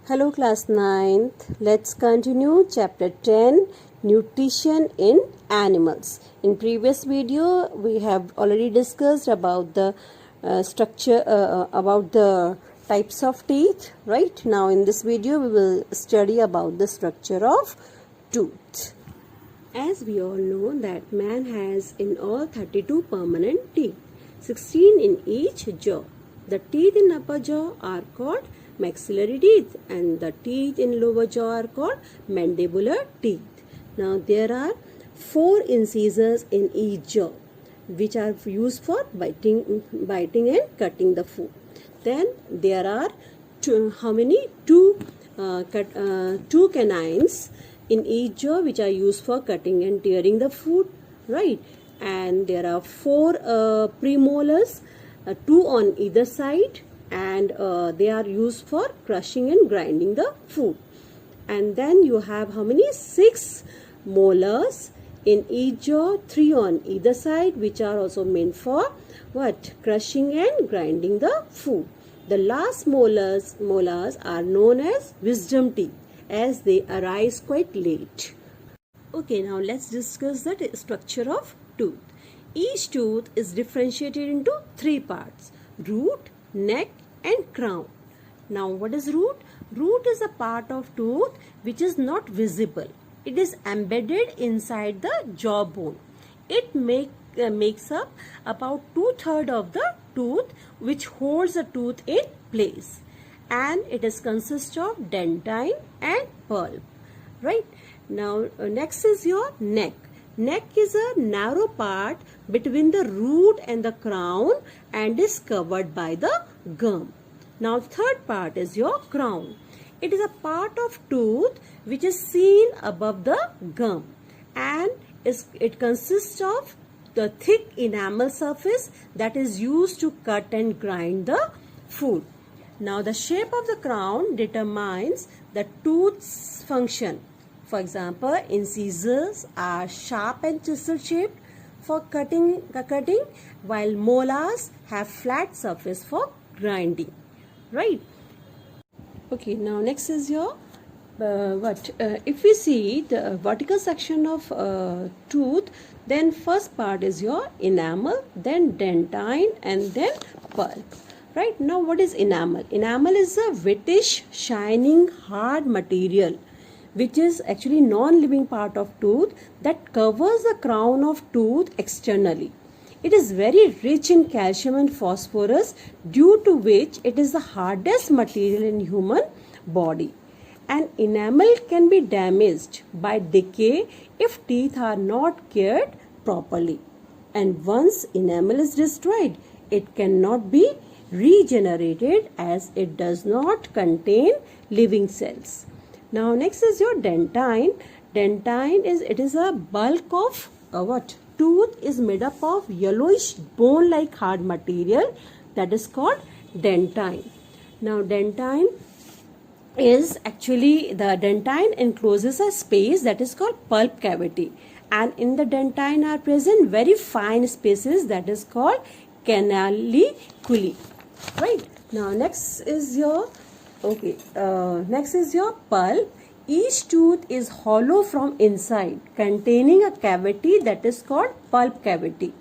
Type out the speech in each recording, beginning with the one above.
Hello class 9th. Let's continue chapter 10, nutrition in animals. In previous video we have already discussed about the structure about the types of teeth, right? Now in this video we will study about the structure of tooth. As we all know that man has in all 32 permanent teeth, 16 in each jaw. The teeth in upper jaw are called maxillary teeth and the teeth in lower jaw are called mandibular teeth. Now there are 4 incisors in each jaw which are used for biting and cutting the food. Then there are two canines in each jaw which are used for cutting and tearing the food, right? And there are 4 premolars, 2 on either side, and they are used for crushing and grinding the food. And then you have how many? 6 molars in each jaw, 3 on either side, which are also meant for what? Crushing and grinding the food. The last molars are known as wisdom teeth, as they arise quite late. Okay, now let's discuss the structure of tooth. Each tooth is differentiated into 3 parts: root, neck and crown. Now what is root? Root is a part of tooth which is not visible. It is embedded inside the jawbone. It makes up about 2/3 of the tooth, which holds the tooth in place, and it is consists of dentine and pulp, right? Now next is your neck. Neck is a narrow part between the root and the crown and is covered by the gum. Now third part is your crown. It is a part of tooth which is seen above the gum, and it consists of the thick enamel surface that is used to cut and grind the food. Now the shape of the crown determines the tooth's function. For example, incisors are sharp and chisel shaped for cutting, while molars have flat surface for grinding, right? Okay, now next is your if we see the vertical section of tooth, then first part is your enamel, then dentine and then pulp. Right, now what is enamel? Enamel is a whitish, shining, hard material which is actually non-living part of tooth that covers the crown of tooth externally. It is very rich in calcium and phosphorus, due to which it is the hardest material in human body. And enamel can be damaged by decay if teeth are not cared properly. And once enamel is destroyed, it cannot be regenerated as it does not contain living cells. Now next is your dentine. Dentine is a bulk of what? Tooth is made up of yellowish bone like hard material that is called dentine. Now dentine encloses a space that is called pulp cavity, and in the dentine are present very fine spaces that is called canaliculi, right? Now next is your pulp. Each tooth is hollow from inside, containing a cavity that is called pulp cavity.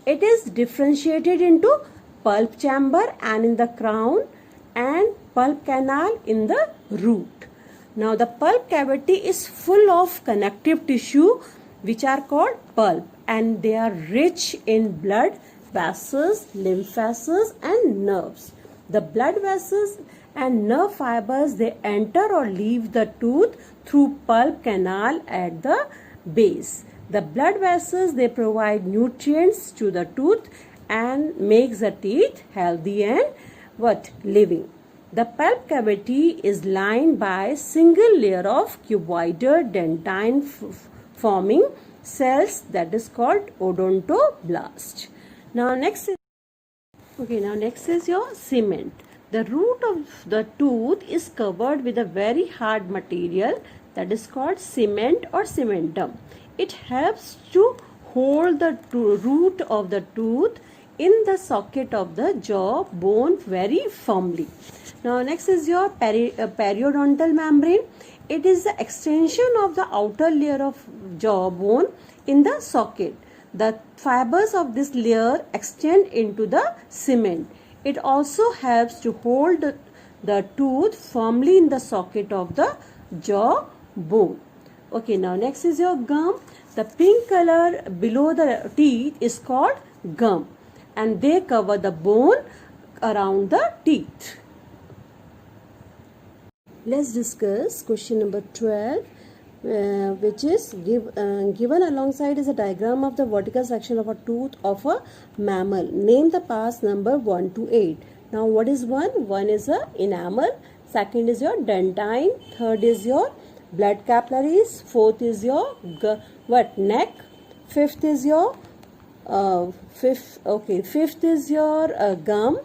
It is differentiated into pulp chamber and in the crown, and pulp canal in the root. Now the pulp cavity is full of connective tissue which are called pulp, and they are rich in blood vessels, lymph vessels and nerves. The blood vessels and nerve fibers, they enter or leave the tooth through pulp canal at the base. The blood vessels, they provide nutrients to the tooth and makes the teeth healthy and living. The pulp cavity is lined by a single layer of cuboidal dentine forming cells that is called odontoblast. Now next is your cement. The root of the tooth is covered with a very hard material that is called cement or cementum. It helps to hold the root of the tooth in the socket of the jaw bone very firmly. Now next is your periodontal membrane. It is the extension of the outer layer of jaw bone in the socket. The fibers of this layer extend into the cement. It also helps to hold the tooth firmly in the socket of the jaw bone. Okay, now next is your gum. The pink color below the teeth is called gum, and they cover the bone around the teeth. Let's discuss question number 12, which is given alongside is a diagram of the vertical section of a tooth of a mammal. Name the parts number 1 to 8. Now what is 1? 1 is a enamel, second is your dentine, third is your blood capillaries, fourth is your neck, fifth is your fifth is your gum,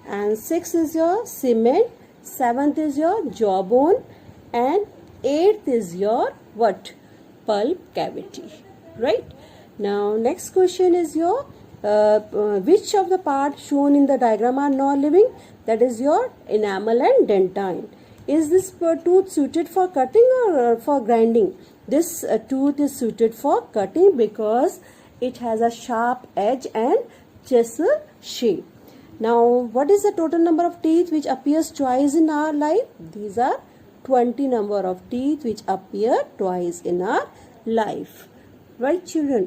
and sixth is your cement, seventh is your jawbone, and eighth is your what? Pulp cavity. Right? Now next question is your which of the parts shown in the diagram are non-living? That is your enamel and dentine. Is this tooth suited for cutting or for grinding? This tooth is suited for cutting because it has a sharp edge and chisel shape. Now, what is the total number of teeth which appears twice in our life? These are 20 number of teeth which appear twice in our life. Right, children?